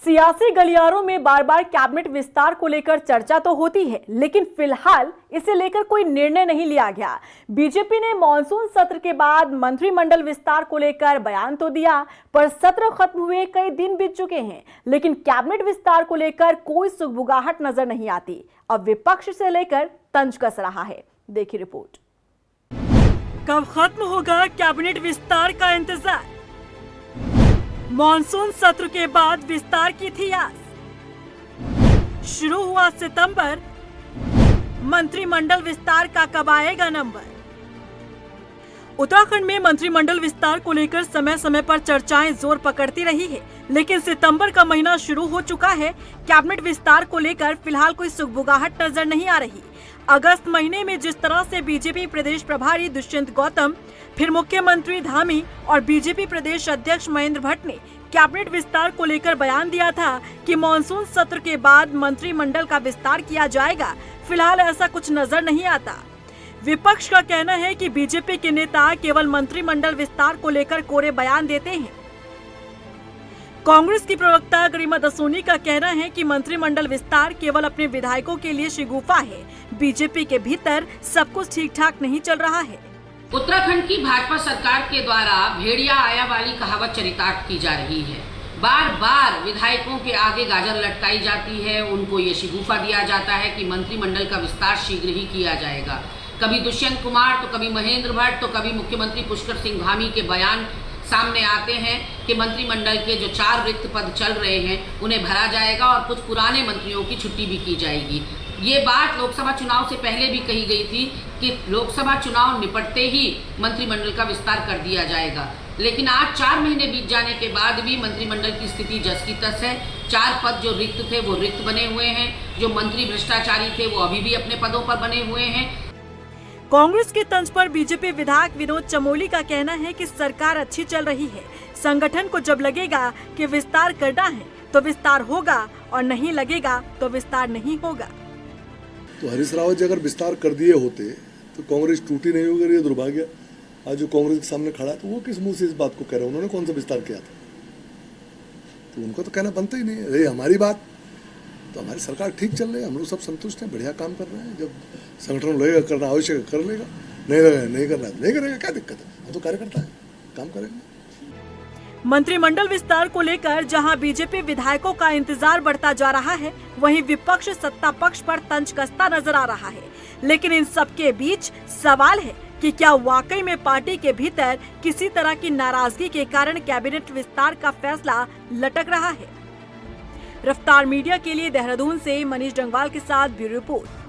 सियासी गलियारों में बार बार कैबिनेट विस्तार को लेकर चर्चा तो होती है, लेकिन फिलहाल इसे लेकर कोई निर्णय नहीं लिया गया। बीजेपी ने मॉनसून सत्र के बाद मंत्रिमंडल विस्तार को लेकर बयान तो दिया, पर सत्र खत्म हुए कई दिन बीत चुके हैं, लेकिन कैबिनेट विस्तार को लेकर कोई सुगबुगाहट नजर नहीं आती। अब विपक्ष से लेकर तंज कस रहा है। देखिए रिपोर्ट। कब खत्म होगा कैबिनेट विस्तार का इंतजार? मॉनसून सत्र के बाद विस्तार की थी आस। शुरू हुआ सितंबर, मंत्रिमंडल विस्तार का कब आएगा नंबर? उत्तराखंड में मंत्रिमंडल विस्तार को लेकर समय समय पर चर्चाएं जोर पकड़ती रही है, लेकिन सितंबर का महीना शुरू हो चुका है। कैबिनेट विस्तार को लेकर फिलहाल कोई सुगबुगाहट नजर नहीं आ रही। अगस्त महीने में जिस तरह से बीजेपी प्रदेश प्रभारी दुष्यंत गौतम, फिर मुख्यमंत्री धामी और बीजेपी प्रदेश अध्यक्ष महेंद्र भट्ट ने कैबिनेट विस्तार को लेकर बयान दिया था कि मॉनसून सत्र के बाद मंत्रिमंडल का विस्तार किया जाएगा, फिलहाल ऐसा कुछ नजर नहीं आता। विपक्ष का कहना है कि बीजेपी के नेता केवल मंत्रिमंडल विस्तार को लेकर कोरे बयान देते हैं। कांग्रेस की प्रवक्ता गरिमा दसोनी का कहना है कि मंत्रिमंडल विस्तार केवल अपने विधायकों के लिए शिगुफा है। बीजेपी के भीतर सब कुछ ठीक ठाक नहीं चल रहा है। उत्तराखंड की भाजपा सरकार के द्वारा भेड़िया आया वाली कहावत चरितार्थ की जा रही है। बार बार विधायकों के आगे गाजर लटकाई जाती है, उनको ये शिगुफा दिया जाता है कि मंत्रिमंडल का विस्तार शीघ्र ही किया जाएगा। कभी दुष्यंत कुमार तो कभी महेंद्र भट्ट तो कभी मुख्यमंत्री पुष्कर सिंह धामी के बयान सामने आते हैं कि मंत्रिमंडल के जो 4 रिक्त पद चल रहे हैं उन्हें भरा जाएगा और कुछ पुराने मंत्रियों की छुट्टी भी की जाएगी। ये बात लोकसभा चुनाव से पहले भी कही गई थी कि लोकसभा चुनाव निपटते ही मंत्रिमंडल का विस्तार कर दिया जाएगा, लेकिन आज 4 महीने बीत जाने के बाद भी मंत्रिमंडल की स्थिति जस की तस है। 4 पद जो रिक्त थे वो रिक्त बने हुए हैं, जो मंत्री भ्रष्टाचारी थे वो अभी भी अपने पदों पर बने हुए हैं। कांग्रेस के तंज पर बीजेपी विधायक विनोद चमोली का कहना है कि सरकार अच्छी चल रही है। संगठन को जब लगेगा कि विस्तार करना है तो विस्तार होगा और नहीं लगेगा तो विस्तार नहीं होगा। तो हरीश रावत जी अगर विस्तार कर दिए होते तो कांग्रेस टूटी नहीं होगी। ये दुर्भाग्य आज जो कांग्रेस के सामने खड़ा है तो वो किस मुंह से इस बात को कह रहे हैं? उन्होंने कौन सा विस्तार किया था? तो उनको तो कहना बनता ही नहीं है। ये हमारी बात तो हमारी सरकार ठीक चल रही है, हम लोग सब संतुष्ट हैं, बढ़िया काम कर रहे हैं। जब संगठन लगेगा करना आवश्यक है कर लेगा, नहीं लगेगा नहीं करना नहीं करेगा, क्या दिक्कत है? हम तो कार्यकर्ता है, काम करेंगे। मंत्रिमंडल विस्तार को लेकर जहां बीजेपी विधायकों का इंतजार बढ़ता जा रहा है, वहीं विपक्ष सत्ता पक्ष पर तंज कसता नजर आ रहा है। लेकिन इन सबके बीच सवाल है कि क्या वाकई में पार्टी के भीतर किसी तरह की नाराजगी के कारण कैबिनेट विस्तार का फैसला लटक रहा है। रफ्तार मीडिया के लिए देहरादून से मनीष डंगवाल के साथ ब्यूरो रिपोर्ट।